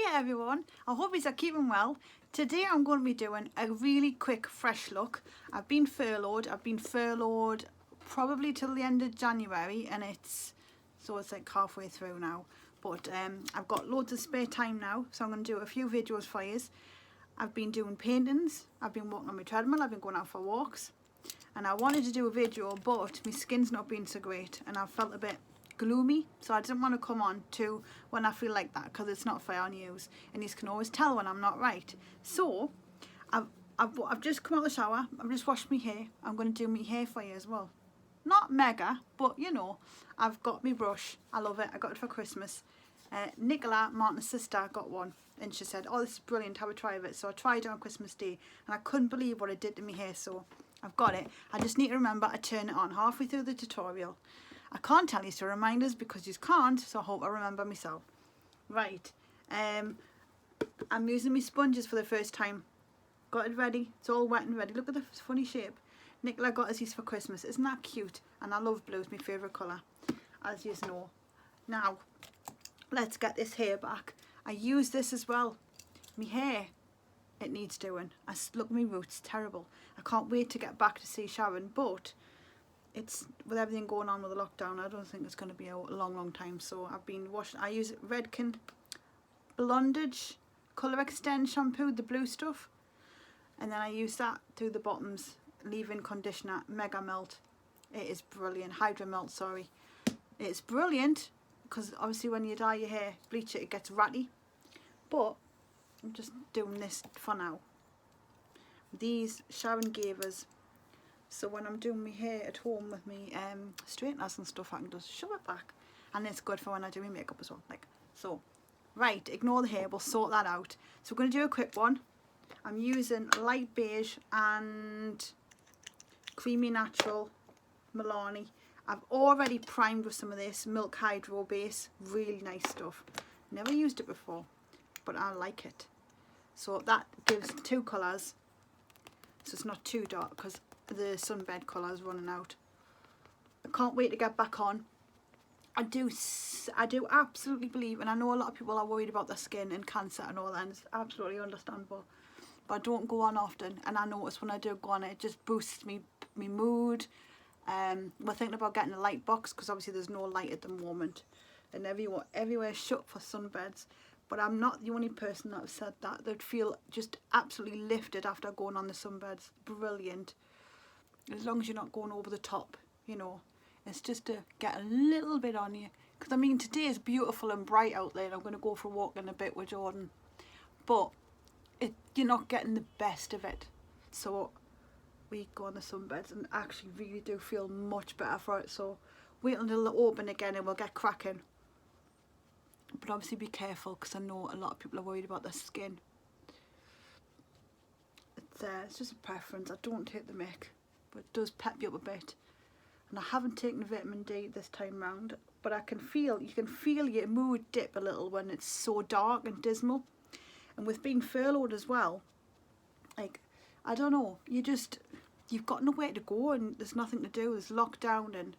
Hiya everyone, I hope you're keeping well. Today I'm going to be doing a really quick fresh look. I've been furloughed probably till the end of January, and it's like halfway through now. But I've got loads of spare time now, so I'm going to do a few videos for you. I've been doing paintings, I've been walking on my treadmill, I've been going out for walks, and I wanted to do a video, but my skin's not been so great and I felt a bit gloomy, so I didn't want to come on to when I feel like that, because it's not fair on you, and you can always tell when I'm not right. So I've just come out of the shower, I've just washed my hair. I'm going to do my hair for you as well. Not mega, but you know, I've got my brush. I love it. I got it for Christmas. Nicola, Martin's sister, got one, and she said, oh, this is brilliant, have a try of it. So I tried it on Christmas Day, and I couldn't believe what it did to my hair. So I've got it. I just need to remember to turn it on halfway through the tutorial. I can't tell you to remind us because you can't, so I hope I remember myself. Right, I'm using my sponges for the first time. Got it ready, it's all wet and ready. Look at the funny shape. Nicola got us these for Christmas. Isn't that cute? And I love blue, it's my favourite colour, as you know. Now, let's get this hair back. I use this as well. My hair, it needs doing. Look at my roots, terrible. I can't wait to get back to see Sharon, but it's, with everything going on with the lockdown, I don't think it's going to be a long time. So I've been washing. I use Redken Blondage Colour Extend shampoo, the blue stuff, and then I use that through the bottoms. Leave-in conditioner, Mega Melt. It is brilliant. Hydro Melt, sorry. It's brilliant because obviously when you dye your hair, bleach it, it gets ratty. But I'm just doing this for now. These Sharon gave us, so when I'm doing my hair at home with me straighteners and stuff, I can just shove it back, and it's good for when I do my makeup as well. Like so. Right, ignore the hair, we'll sort that out. So we're going to do a quick one. I'm using light beige and creamy natural Milani. I've already primed with some of this Milk Hydro base, really nice stuff. Never used it before, but I like it. So that gives two colours, so it's not too dark because the sunbed colour is running out. I can't wait to get back on. I do absolutely believe, and I know a lot of people are worried about their skin and cancer and all that, and it's absolutely understandable, but I don't go on often, and I notice when I do go on it just boosts me mood. We're thinking about getting a light box because obviously there's no light at the moment, and everywhere's shut for sunbeds. But I'm not the only person that have said that. They'd feel just absolutely lifted after going on the sunbeds. Brilliant. As long as you're not going over the top, you know. It's just to get a little bit on you. Because I mean, today is beautiful and bright out there, and I'm going to go for a walk in a bit with Jordan. But you're not getting the best of it. So we go on the sunbeds and actually really do feel much better for it. So wait until they open again and we'll get cracking. But obviously be careful because I know a lot of people are worried about their skin. It's just a preference. I don't take the mick, but it does pep you up a bit. And I haven't taken vitamin D this time round, but you can feel your mood dip a little when it's so dark and dismal. And with being furloughed as well, like, I don't know, you've got nowhere to go and there's nothing to do. There's lockdown and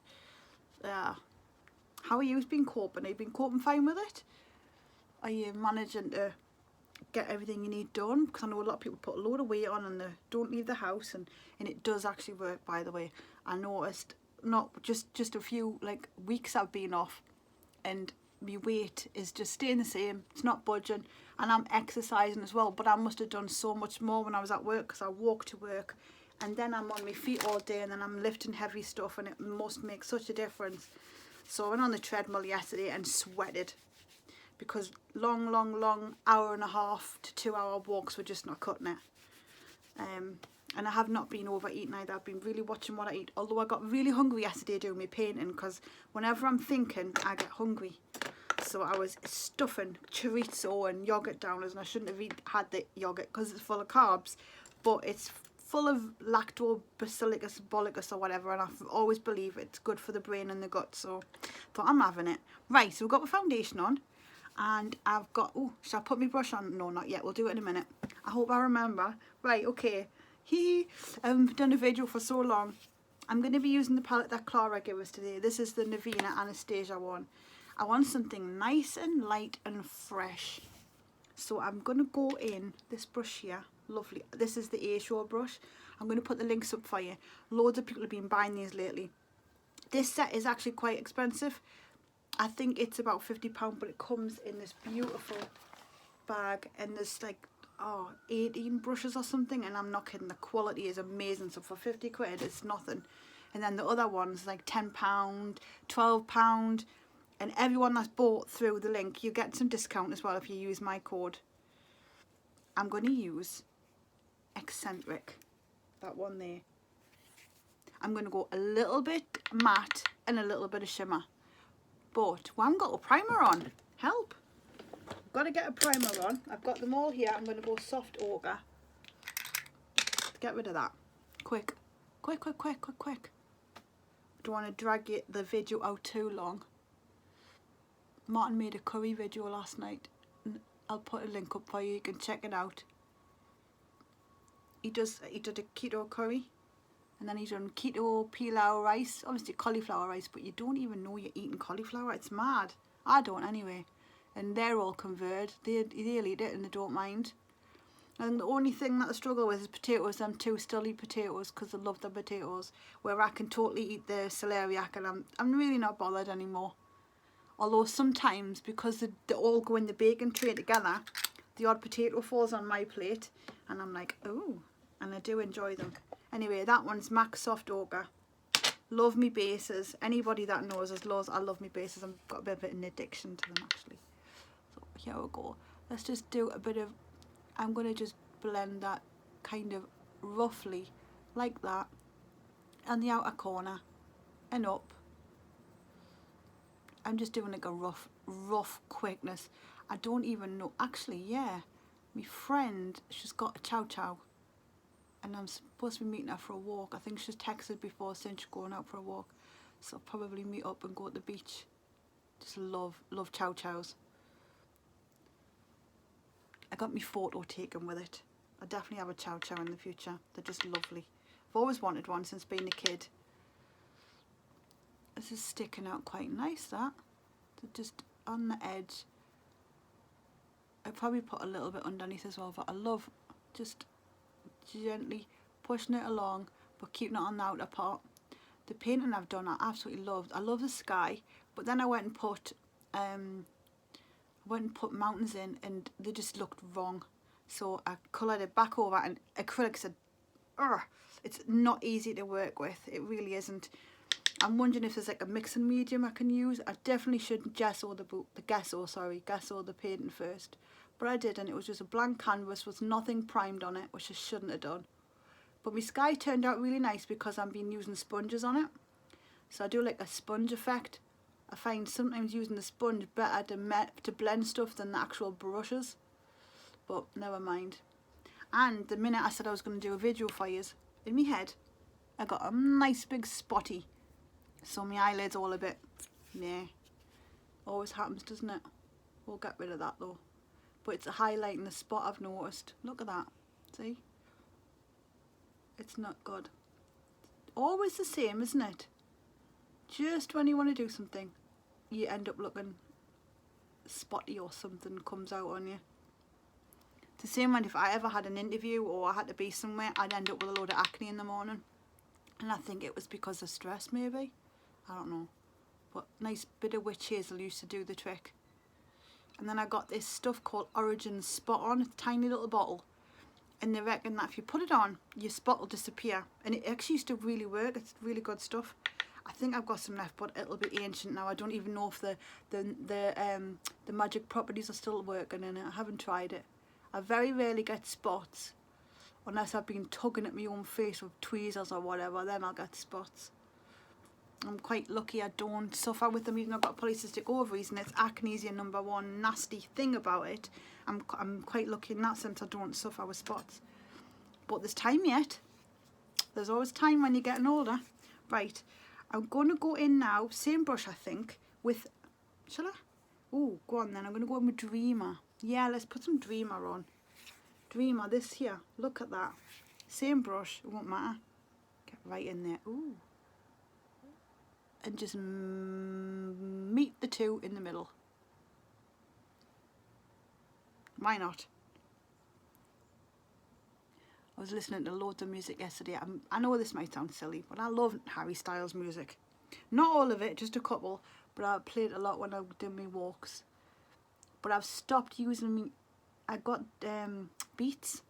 how are you been coping? Have you been coping fine with it? Are you managing to get everything you need done? Because I know a lot of people put a load of weight on and they don't leave the house, and it does actually work, by the way. I noticed, not just a few weeks I've been off, and my weight is just staying the same. It's not budging, and I'm exercising as well, but I must have done so much more when I was at work because I walk to work and then I'm on my feet all day and then I'm lifting heavy stuff, and it must make such a difference. So I went on the treadmill yesterday and sweated because long hour and a half to 2 hour walks were just not cutting it. And I have not been overeating either. I've been really watching what I eat, although I got really hungry yesterday doing my painting, because whenever I'm thinking I get hungry. So I was stuffing chorizo and yogurt down, and I shouldn't have had the yogurt because it's full of carbs, but it's full of lactobacillus bollicus or whatever, and I always believe it's good for the brain and the gut, so I thought I'm having it. Right, so we've got the foundation on, and I've got, oh, should I put my brush on? No, not yet, we'll do it in a minute. I hope I remember. Right, okay. I've done a video for so long. I'm going to be using the palette that Clara gave us today. This is the Norvina Anastasia one. I want something nice and light and fresh. So I'm going to go in this brush here. Lovely. This is the A-Show brush. I'm going to put the links up for you. Loads of people have been buying these lately. This set is actually quite expensive. I think it's about £50, but it comes in this beautiful bag, and there's like 18 brushes or something, and I'm not kidding, the quality is amazing. So for 50 quid it's nothing. And then the other ones like £10, £12, and everyone that's bought through the link, you get some discount as well if you use my code. I'm going to use Eccentric, that one there. I'm going to go a little bit matte and a little bit of shimmer, but we haven't got a primer on. Help! I've got to get a primer on. I've got them all here. I'm going to go soft ochre. Get rid of that. Quick. Quick, quick, quick, quick, quick. Don't want to drag the video out too long. Martin made a curry video last night. I'll put a link up for you. You can check it out. He did a keto curry. And then he's done keto pilau rice. Obviously cauliflower rice, but you don't even know you're eating cauliflower. It's mad. I don't anyway. And they're all converted. They'll eat it and they don't mind. And the only thing that I struggle with is potatoes. Them two still eat potatoes because they love the potatoes. Where I can totally eat the celeriac, and I'm really not bothered anymore. Although sometimes, because they all go in the baking tray together, the odd potato falls on my plate and I'm like, oh, and I do enjoy them. Anyway, that one's MAC Soft Ochre. Love me bases. Anybody that knows us knows I love me bases. I've got a bit of an addiction to them actually. So here we go. Let's just do a bit of, I'm going to just blend that kind of roughly like that and the outer corner and up. I'm just doing like a rough quickness. I don't even know. Actually, yeah, my friend, she's got a chow chow, and I'm supposed to be meeting her for a walk. I think she's texted before saying she's going out for a walk, so I'll probably meet up and go to the beach. Just love chow chows. I got my photo taken with it. I definitely have a chow chow in the future. They're just lovely. I've always wanted one since being a kid. This is sticking out quite nice, that. Just on the edge. I probably put a little bit underneath as well, but I love just gently pushing it along, but keeping it on the outer part. The painting I've done I absolutely loved. I love the sky, but then I went and put mountains in, and they just looked wrong. So I coloured it back over, and acrylic said, ugh, it's not easy to work with. It really isn't. I'm wondering if there's like a mixing medium I can use. I definitely should gesso the painting first. But I did, and it was just a blank canvas with nothing primed on it, which I shouldn't have done. But my sky turned out really nice because I've been using sponges on it. So I do like a sponge effect. I find sometimes using the sponge better to blend stuff than the actual brushes. But never mind. And the minute I said I was going to do a video for you, in my head, I got a nice big spotty. So my eyelids all a bit, nah. Always happens, doesn't it? We'll get rid of that though. But it's highlighting the spot, I've noticed. Look at that. See? It's not good. Always the same, isn't it? Just when you want to do something, you end up looking spotty or something comes out on you. It's the same when if I ever had an interview or I had to be somewhere, I'd end up with a load of acne in the morning. And I think it was because of stress maybe. I don't know. But nice bit of witch hazel used to do the trick. And then I got this stuff called Origin Spot On. It's a tiny little bottle. And they reckon that if you put it on, your spot will disappear. And it actually used to really work. It's really good stuff. I think I've got some left, but it'll be ancient now. I don't even know if the magic properties are still working in it. I haven't tried it. I very rarely get spots. Unless I've been tugging at my own face with tweezers or whatever, then I'll get spots. I'm quite lucky I don't suffer with them, even though I've got polycystic ovaries and it's acne is your number one nasty thing about it. I'm quite lucky in that sense I don't suffer with spots. But there's time yet. There's always time when you're getting older. Right, I'm going to go in now, same brush I think, with, shall I? Oh, go on then, I'm going to go in with Dreamer. Yeah, let's put some Dreamer on. Dreamer, this here, look at that. Same brush, it won't matter. Get right in there. Ooh. And just meet the two in the middle. Why not? I was listening to loads of music yesterday. I know this might sound silly, but I love Harry Styles music. Not all of it, just a couple, but I play it a lot when I do my walks. But I've stopped using me. I got Beats,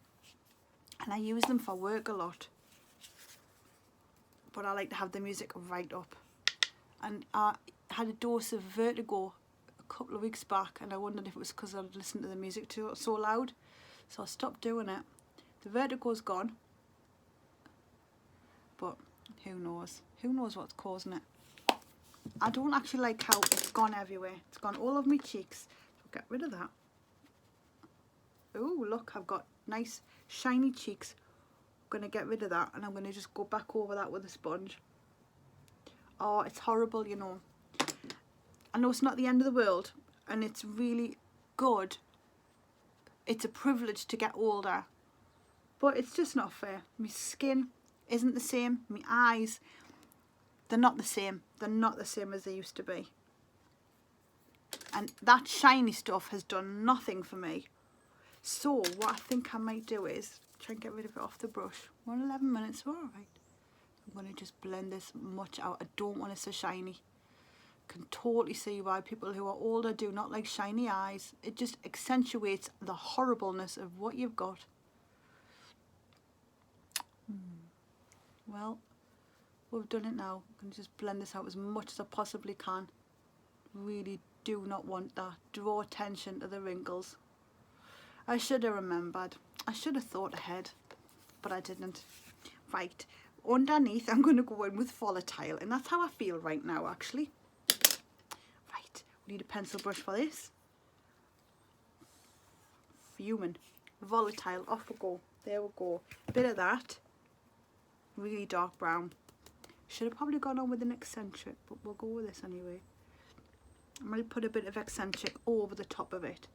and I use them for work a lot. But I like to have the music right up. And I had a dose of vertigo a couple of weeks back, and I wondered if it was because I'd listened to the music so loud. So I stopped doing it. The vertigo's gone, but who knows? Who knows what's causing it? I don't actually like how it's gone everywhere. It's gone all over my cheeks. So get rid of that. Oh, look, I've got nice shiny cheeks. I'm going to get rid of that, and I'm going to just go back over that with a sponge. Oh, it's horrible, you know. I know it's not the end of the world, and it's really good. It's a privilege to get older. But it's just not fair. My skin isn't the same. My eyes, they're not the same. They're not the same as they used to be. And that shiny stuff has done nothing for me. So what I think I might do is try and get rid of it off the brush. 11 minutes, all right. I'm going to just blend this much out. I don't want it so shiny. Can totally see why people who are older do not like shiny eyes. It just accentuates the horribleness of what you've got. Well, we've done it now. I can just blend this out as much as I possibly can. Really do not want that. Draw attention to the wrinkles. I should have remembered. I should have thought ahead, but I didn't. Right, underneath I'm going to go in with volatile, and that's how I feel right now actually. Right, we need a pencil brush for this. Fuming. Volatile, off we go. There we go. Bit of that. Really dark brown. Should have probably gone on with an eccentric, but we'll go with this anyway. I'm going to put a bit of eccentric over the top of it.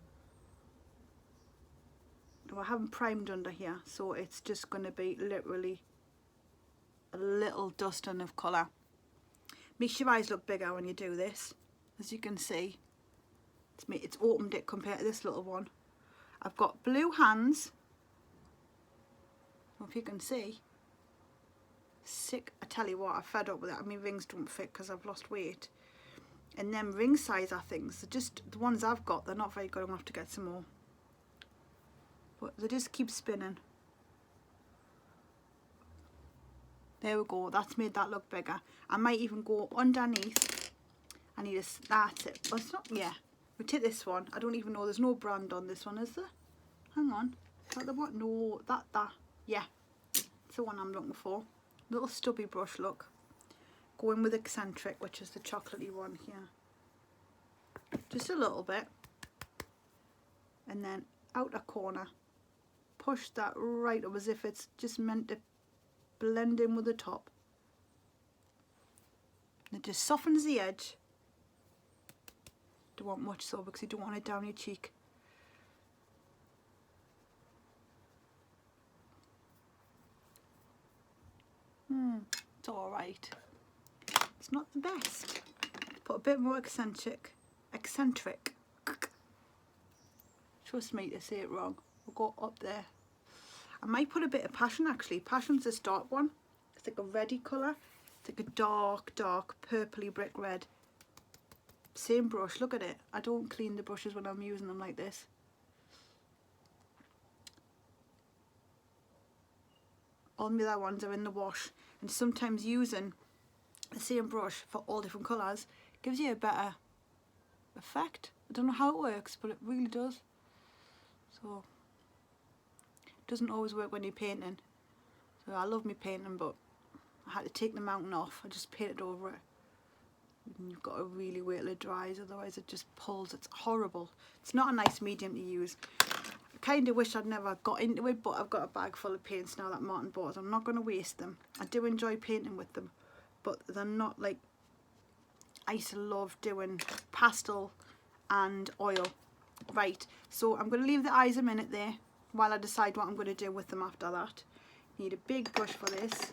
Now, I haven't primed under here, so it's just going to be literally a little dusting of colour. Makes your eyes look bigger when you do this. As you can see, it's opened it compared to this little one. I've got blue hands. I don't know if you can see. Sick, I tell you what, I'm fed up with it. I mean, rings don't fit because I've lost weight. And them ring size are things, they're just the ones I've got, they're not very good. I'm going to have to get some more. But they just keep spinning. There we go, that's made that look bigger. I might even go underneath. I need a, that's it. Oh, it's not, yeah. We take this one. I don't even know, there's no brand on this one, is there? Hang on. Is that the one? No, that. Yeah. It's the one I'm looking for. Little stubby brush look. Go in with eccentric, which is the chocolatey one here. Just a little bit. And then outer corner. Push that right up as if it's just meant to blend in with the top. And it just softens the edge. Don't want much so because you don't want it down your cheek. It's alright. It's not the best. Put a bit more eccentric. Trust me to say it wrong. We'll go up there. I might put a bit of passion actually. Passion's a dark one. It's like a reddy colour. It's like a dark purpley brick red. Same brush, look at it. I don't clean the brushes when I'm using them like this. All my other ones are in the wash, and sometimes using the same brush for all different colours gives you a better effect. I don't know how it works, but it really does. So it doesn't always work when you're painting. So I love me painting, but I had to take the mountain off. I just painted over it. And you've got to really wait till it dries, otherwise it just pulls. It's horrible. It's not a nice medium to use. I kind of wish I'd never got into it, but I've got a bag full of paints now that Martin bought. I'm not going to waste them. I do enjoy painting with them, but they're not like I used to love doing pastel and oil. Right, so I'm going to leave the eyes a minute there while I decide what I'm going to do with them after that. Need a big brush for this.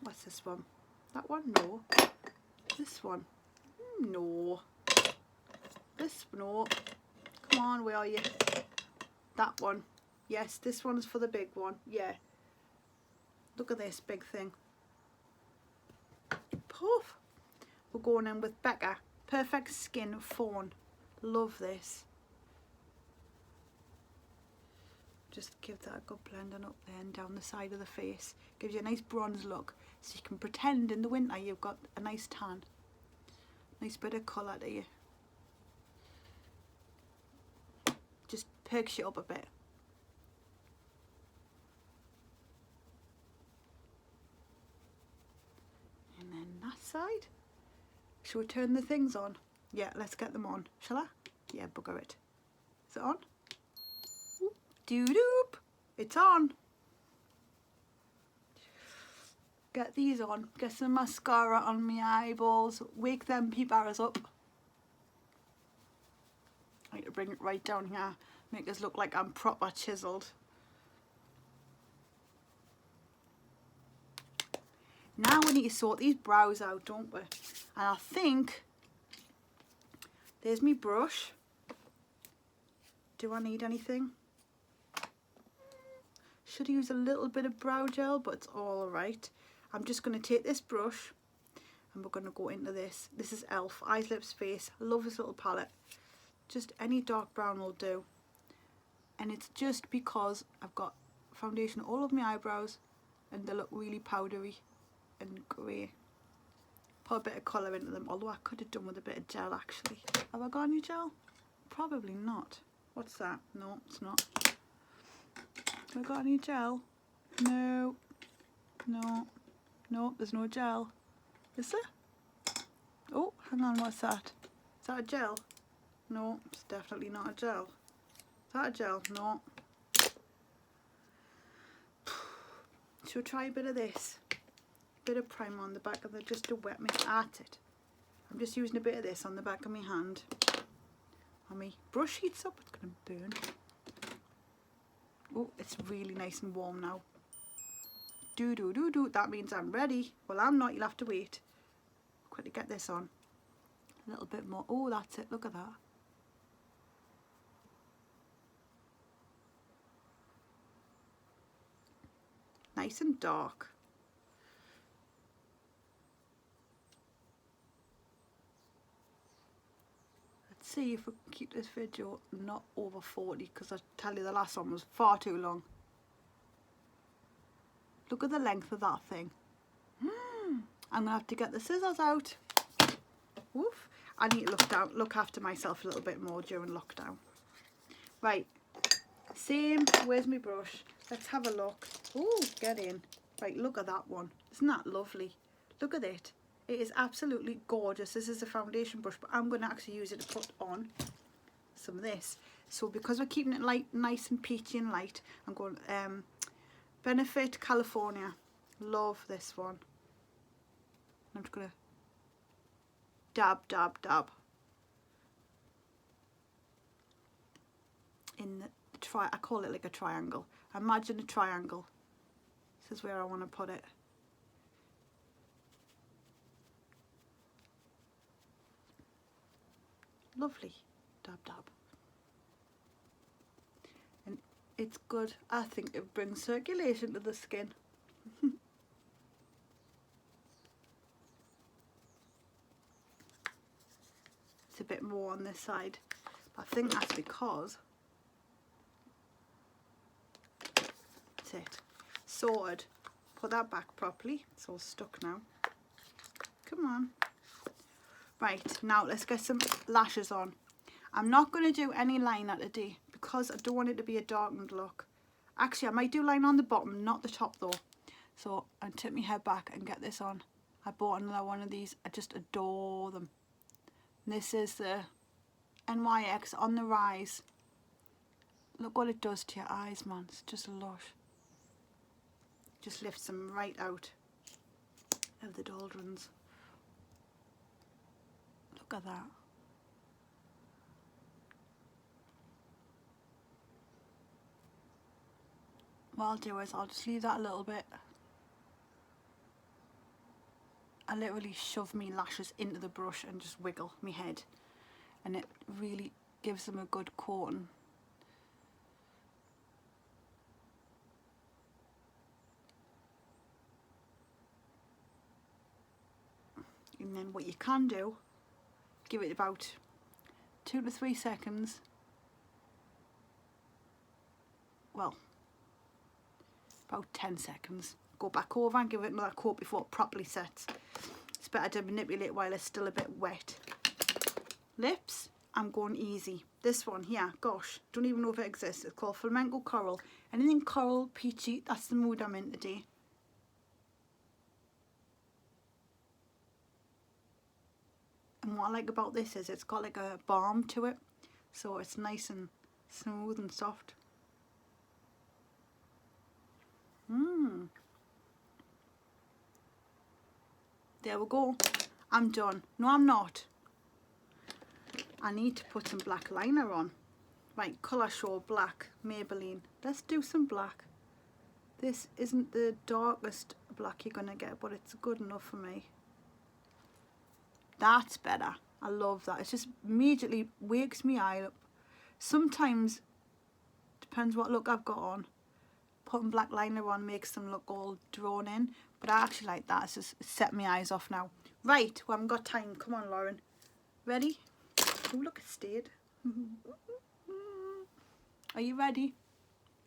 What's this one? That one? No. This one? No. This? No. Come on, where are you? That one. Yes, this one's for the big one. Yeah. Look at this big thing. Poof. We're going in with Becca. Perfect Skin Fawn. Love this. Just give that a good blending up there and down the side of the face. Gives you a nice bronze look. So you can pretend in the winter you've got a nice tan. Nice bit of colour to you. Just perks you up a bit. And then that side. Shall we turn the things on? Yeah, let's get them on. Shall I? Yeah, bugger it. Is it on? Doo-doop. It's on. Get these on. Get some mascara on my eyeballs. Wake them peep-arrows up. I need to bring it right down here. Make us look like I'm proper chiselled. Now we need to sort these brows out, don't we? And I think there's my brush. Do I need anything? Should use a little bit of brow gel, but it's all right. I'm just going to take this brush and we're going to go into this. This is e.l.f. Eyes, Lips, Face. I love this little palette. Just any dark brown will do. And it's just because I've got foundation all over my eyebrows and they look really powdery and grey. Put a bit of colour into them, although I could have done with a bit of gel actually. Have I got any gel? Probably not. What's that? No, it's not. Have I got any gel? No. No. No, there's no gel. Is there? Oh, hang on, what's that? Is that a gel? No, it's definitely not a gel. Is that a gel? No. Should we try a bit of this? Bit of primer on the back of it just to wet me at it. I'm just using a bit of this on the back of my hand. When my brush heats up, it's going to burn. Oh, it's really nice and warm now. Do do do do. That means I'm ready. Well, I'm not. You'll have to wait. Quickly get this on. A little bit more. Oh, that's it. Look at that. Nice and dark. Let's see if we can keep this video not over 40, because I tell you the last one was far too long. Look at the length of that thing. I'm gonna have to get the scissors out. Woof. I need to look after myself a little bit more during lockdown. Right, same. Where's my brush? Let's have a look. Oh, get in. Right, look at that one. Isn't that lovely? Look at it. It is absolutely gorgeous. This is a foundation brush, but I'm going to actually use it to put on some of this. So because we're keeping it light, nice and peachy and light, I'm going Benefit California. Love this one. I'm just going to dab, dab, dab. In the I call it like a triangle. Imagine a triangle. This is where I want to put it. Lovely. Dab, dab. And it's good. I think it brings circulation to the skin. It's a bit more on this side. But I think that's because that's it. Sorted. Put that back properly. It's all stuck now. Come on. Right, now let's get some lashes on. I'm not going to do any liner today because I don't want it to be a darkened look. Actually, I might do line on the bottom, not the top though. So I'll tip my head back and get this on. I bought another one of these. I just adore them. And this is the NYX on the Rise. Look what it does to your eyes, man. It's just lush. Just lifts them right out of the doldrums. Look at that. What I'll do is I'll just leave that a little bit. I literally shove my lashes into the brush and just wiggle my head, and it really gives them a good coating. And then what you can do, give it about 2 to 3 seconds. Well, about 10 seconds. Go back over and give it another coat before it properly sets. It's better to manipulate while it's still a bit wet. Lips, I'm going easy. This one here, gosh, don't even know if it exists. It's called Flamenco Coral. Anything coral, peachy, that's the mood I'm in today. And what I like about this is it's got like a balm to it. So it's nice and smooth and soft. There we go. I'm done. No, I'm not. I need to put some black liner on. Right, colour show black, Maybelline. Let's do some black. This isn't the darkest black you're going to get, but it's good enough for me. That's better. I love that. It just immediately wakes me eye up. Sometimes, depends what look I've got on, putting black liner on makes them look all drawn in. But I actually like that. It's just set my eyes off now. Right, we haven't got time. Come on, Lauren. Ready? Oh, look, it stayed. Are you ready?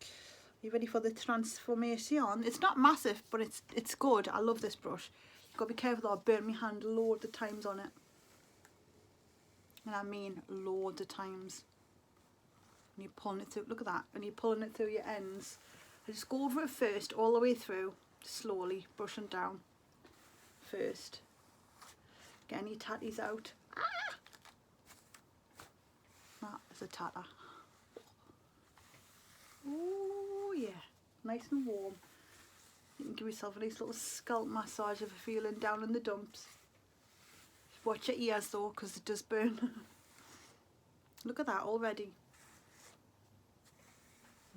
Are you ready for the transformation? It's not massive, but it's good. I love this brush. You've got to be careful, I've burnt my hand loads of times on it. And I mean loads of times. And you're pulling it through, look at that. And you're pulling it through your ends. I just go over it first, all the way through. Slowly, brushing down first. Get any tatties out. Ah! That is a tatter. Oh yeah, nice and warm. You can give yourself a nice little scalp massage if you're feeling down in the dumps. Watch your ears though, because it does burn. Look at that already.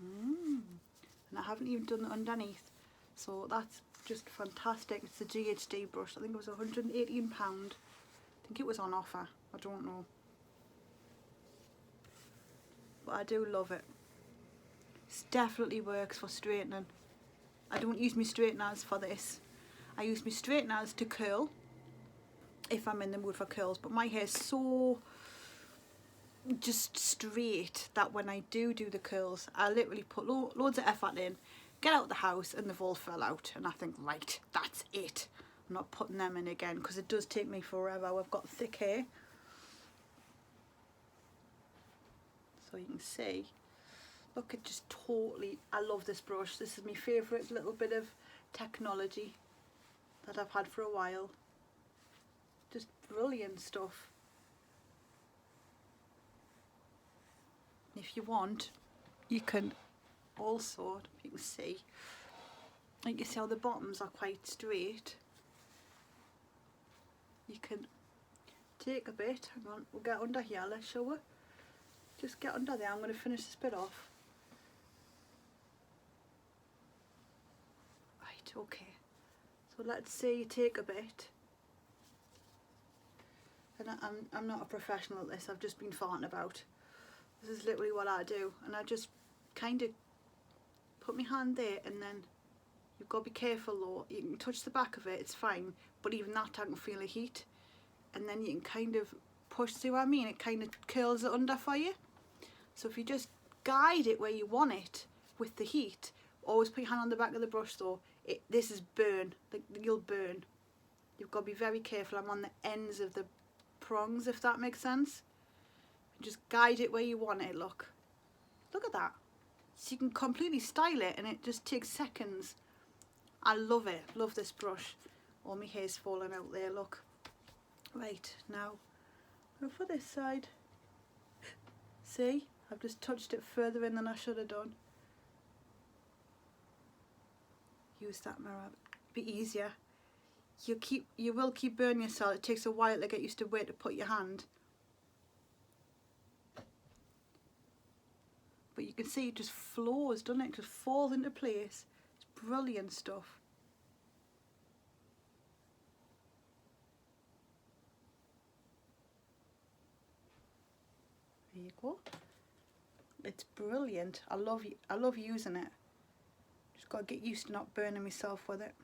And I haven't even done it underneath. So that's just fantastic. It's the GHD brush. I think it was £118. I think it was on offer. I don't know. But I do love it. It definitely works for straightening. I don't use my straighteners for this. I use my straighteners to curl if I'm in the mood for curls. But my hair is so just straight that when I do the curls, I literally put loads of effort in. Get out the house and they've all fell out, and I think, right, that's it. I'm not putting them in again because it does take me forever. I've got thick hair, so you can see. Look, it just totally, I love this brush. This is my favourite little bit of technology that I've had for a while. Just brilliant stuff. If you want, you can also, you can see, like you see how the bottoms are quite straight. You can take a bit, hang on, we'll get under here, let's show her. Just get under there, I'm going to finish this bit off. Right, okay. So let's say you take a bit. And I'm not a professional at this, I've just been farting about. This is literally what I do, and I just kind of put my hand there, and then you've got to be careful though. You can touch the back of it, it's fine, but even that I can feel the heat. And then you can kind of push, see what I mean? It kind of curls it under for you. So if you just guide it where you want it with the heat, always put your hand on the back of the brush though. This is burn, like you'll burn. You've got to be very careful. I'm on the ends of the prongs, if that makes sense. Just guide it where you want it, look. Look at that. So you can completely style it and it just takes seconds. I love it, love this brush. All my hair's falling out there, look. Right, now, go for this side. See, I've just touched it further in than I should have done. Use that mirror, be easier. You will keep burning yourself. It takes a while to get used to where to put your hand. But you can see it just flows, doesn't it? It just falls into place. It's brilliant stuff. There you go. It's brilliant. I love using it. Just got to get used to not burning myself with it.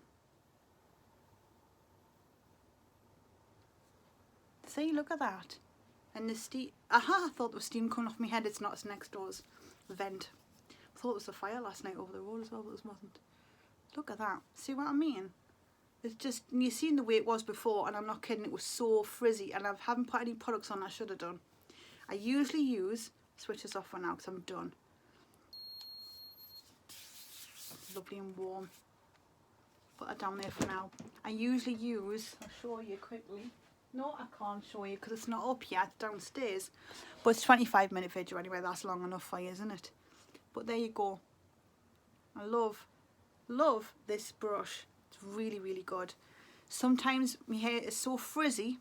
See, look at that. And the steam, aha, I thought there was steam coming off my head. It's not, it's next door's vent. I thought it was a fire last night over the road as well, but it wasn't. Look at that. See what I mean? It's just, you've seen the way it was before, and I'm not kidding, it was so frizzy, and I haven't put any products on I should have done. I usually use, switch this off for now because I'm done. Lovely and warm. Put that down there for now. I usually use, I'll show you quickly. No, I can't show you because it's not up yet, downstairs. But it's a 25-minute video anyway, that's long enough for you, isn't it? But there you go. I love this brush. It's really, really good. Sometimes my hair is so frizzy,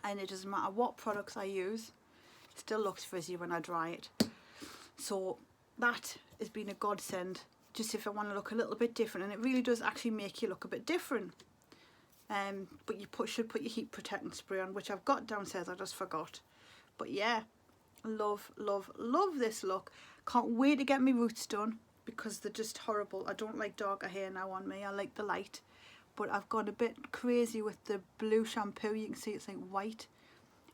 and it doesn't matter what products I use, it still looks frizzy when I dry it. So that has been a godsend, just if I want to look a little bit different, and it really does actually make you look a bit different. But you should put your heat protectant spray on, which I've got downstairs, I just forgot. But yeah, love this look. Can't wait to get my roots done because they're just horrible. I don't like darker hair now on me, I like the light. But I've got a bit crazy with the blue shampoo. You can see it's like white.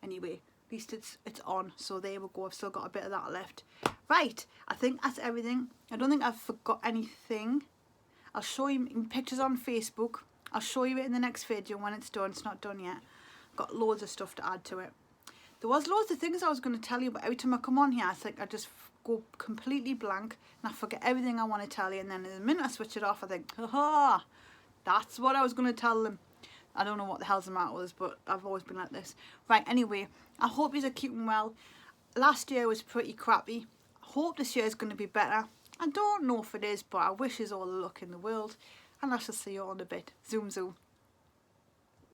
Anyway, at least it's on, so there we go. I've still got a bit of that left. Right, I think that's everything. I don't think I've forgot anything. I'll show you pictures on Facebook. I'll show you it in the next video when it's done. It's not done yet. I've got loads of stuff to add to it. There was loads of things I was going to tell you, but every time I come on here, I think I just go completely blank and I forget everything I want to tell you. And then the minute I switch it off, I think, aha, that's what I was going to tell them. I don't know what the hell's the matter with us, but I've always been like this. Right, anyway, I hope you're keeping well. Last year was pretty crappy. I hope this year is going to be better. I don't know if it is, but I wish us all the luck in the world. And I shall see you all in a bit. Zoom, zoom.